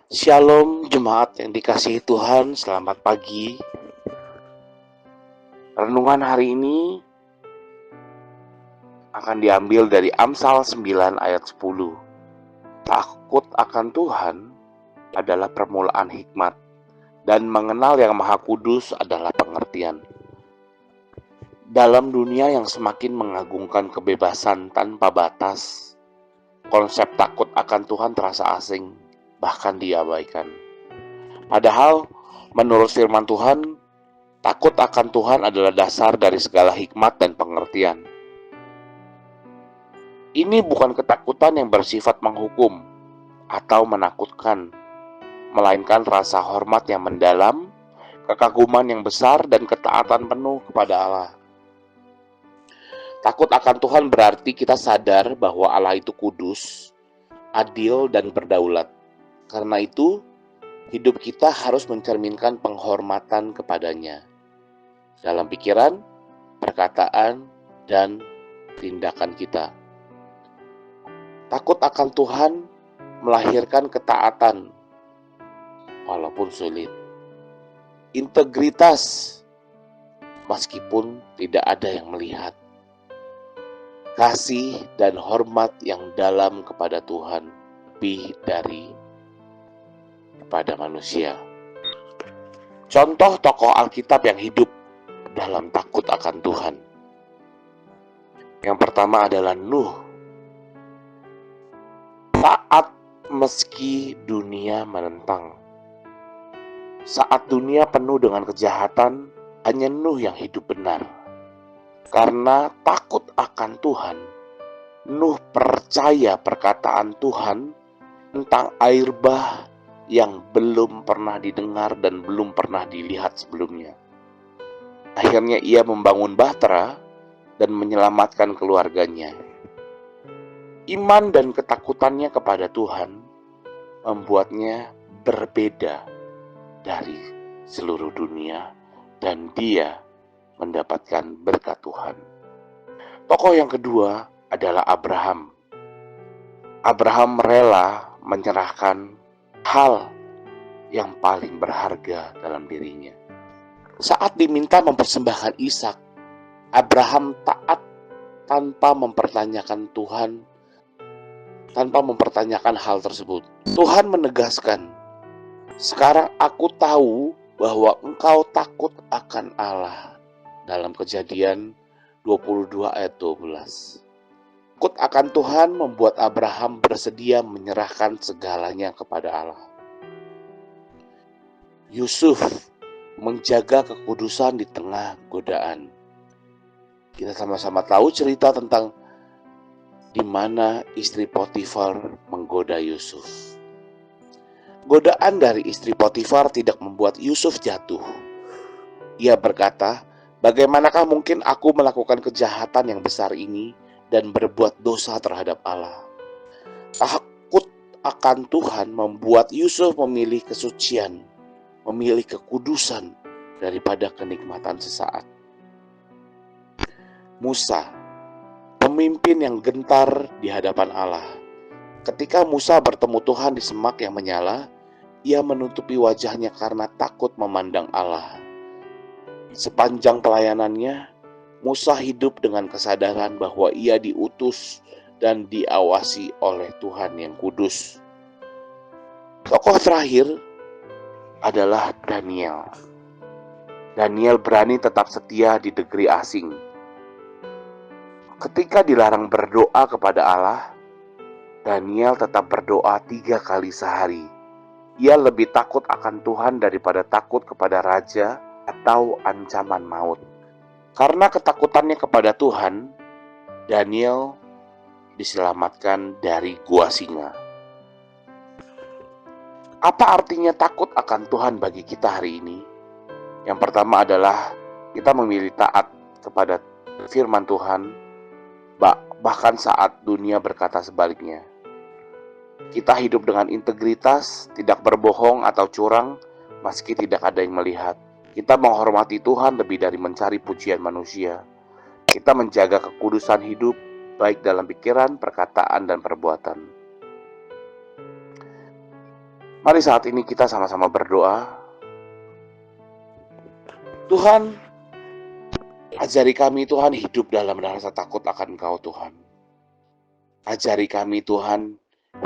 Shalom jemaat yang dikasihi Tuhan, selamat pagi. Renungan hari ini akan diambil dari Amsal 9 ayat 10. Takut akan Tuhan adalah permulaan hikmat, dan mengenal yang Maha Kudus adalah pengertian. Dalam dunia yang semakin mengagungkan kebebasan tanpa batas, konsep takut akan Tuhan terasa asing, bahkan diabaikan. Padahal menurut firman Tuhan, takut akan Tuhan adalah dasar dari segala hikmat dan pengertian. Ini bukan ketakutan yang bersifat menghukum atau menakutkan, melainkan rasa hormat yang mendalam, kekaguman yang besar, dan ketaatan penuh kepada Allah. Takut akan Tuhan berarti kita sadar bahwa Allah itu kudus, adil, dan berdaulat. Karena itu, hidup kita harus mencerminkan penghormatan kepadanya dalam pikiran, perkataan, dan tindakan kita. Takut akan Tuhan melahirkan ketaatan, walaupun sulit. Integritas, meskipun tidak ada yang melihat. Kasih dan hormat yang dalam kepada Tuhan, lebih dari kepada manusia. Contoh tokoh Alkitab yang hidup dalam takut akan Tuhan. Yang pertama adalah Nuh. Taat meski dunia menentang. Saat dunia penuh dengan kejahatan, hanya Nuh yang hidup benar. Karena takut akan Tuhan, Nuh percaya perkataan Tuhan tentang air bah yang belum pernah didengar dan belum pernah dilihat sebelumnya. Akhirnya ia membangun bahtera dan menyelamatkan keluarganya. Iman dan ketakutannya kepada Tuhan membuatnya berbeda dari seluruh dunia, dan dia mendapatkan berkat Tuhan. Tokoh yang kedua adalah Abraham. Abraham rela menyerahkan hal yang paling berharga dalam dirinya. Saat diminta mempersembahkan Ishak, Abraham taat tanpa mempertanyakan Tuhan, tanpa mempertanyakan hal tersebut. Tuhan menegaskan, "Sekarang aku tahu bahwa engkau takut akan Allah." Dalam Kejadian 22 ayat 12. Takut akan Tuhan membuat Abraham bersedia menyerahkan segalanya kepada Allah. Yusuf menjaga kekudusan di tengah godaan. Kita sama-sama tahu cerita tentang di mana istri Potifar menggoda Yusuf. Godaan dari istri Potifar tidak membuat Yusuf jatuh. Ia berkata, "Bagaimanakah mungkin aku melakukan kejahatan yang besar ini dan berbuat dosa terhadap Allah?" Takut akan Tuhan membuat Yusuf memilih kesucian, memilih kekudusan daripada kenikmatan sesaat. Musa, pemimpin yang gentar di hadapan Allah. Ketika Musa bertemu Tuhan di semak yang menyala, ia menutupi wajahnya karena takut memandang Allah. Sepanjang pelayanannya, Musa hidup dengan kesadaran bahwa ia diutus dan diawasi oleh Tuhan yang kudus. Tokoh terakhir adalah Daniel. Daniel berani tetap setia di negeri asing. Ketika dilarang berdoa kepada Allah, Daniel tetap berdoa 3 kali sehari. Ia lebih takut akan Tuhan daripada takut kepada raja atau ancaman maut. Karena ketakutannya kepada Tuhan, Daniel diselamatkan dari gua singa. Apa artinya takut akan Tuhan bagi kita hari ini? Yang pertama adalah kita memilih taat kepada firman Tuhan, bahkan saat dunia berkata sebaliknya. Kita hidup dengan integritas, tidak berbohong atau curang, meski tidak ada yang melihat. Kita menghormati Tuhan lebih dari mencari pujian manusia. Kita menjaga kekudusan hidup, baik dalam pikiran, perkataan, dan perbuatan. Mari saat ini kita sama-sama berdoa. Tuhan, ajari kami Tuhan hidup dalam rasa takut akan Engkau Tuhan. Ajari kami Tuhan,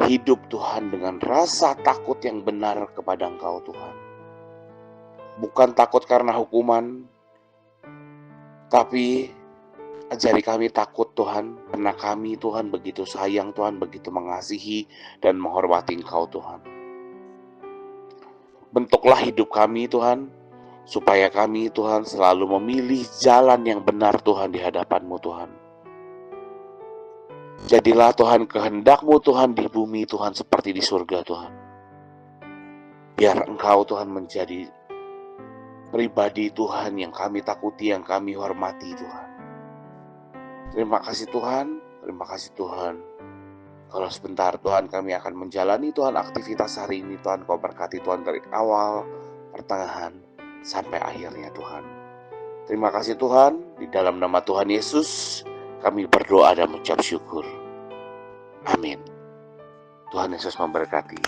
hidup Tuhan dengan rasa takut yang benar kepada Engkau Tuhan. Bukan takut karena hukuman, tapi ajari kami takut Tuhan, karena kami Tuhan begitu sayang Tuhan, begitu mengasihi dan menghormati Engkau Tuhan. Bentuklah hidup kami Tuhan, supaya kami Tuhan selalu memilih jalan yang benar Tuhan di hadapan-Mu Tuhan. Jadilah Tuhan kehendak-Mu Tuhan di bumi Tuhan seperti di surga Tuhan. Biar Engkau Tuhan menjadi pribadi Tuhan yang kami takuti, yang kami hormati Tuhan. Terima kasih Tuhan, terima kasih Tuhan. Kalau sebentar Tuhan kami akan menjalani Tuhan aktivitas hari ini Tuhan, Kau berkati Tuhan dari awal, pertengahan, sampai akhirnya Tuhan. Terima kasih Tuhan, di dalam nama Tuhan Yesus kami berdoa dan mengucap syukur. Amin. Tuhan Yesus memberkati.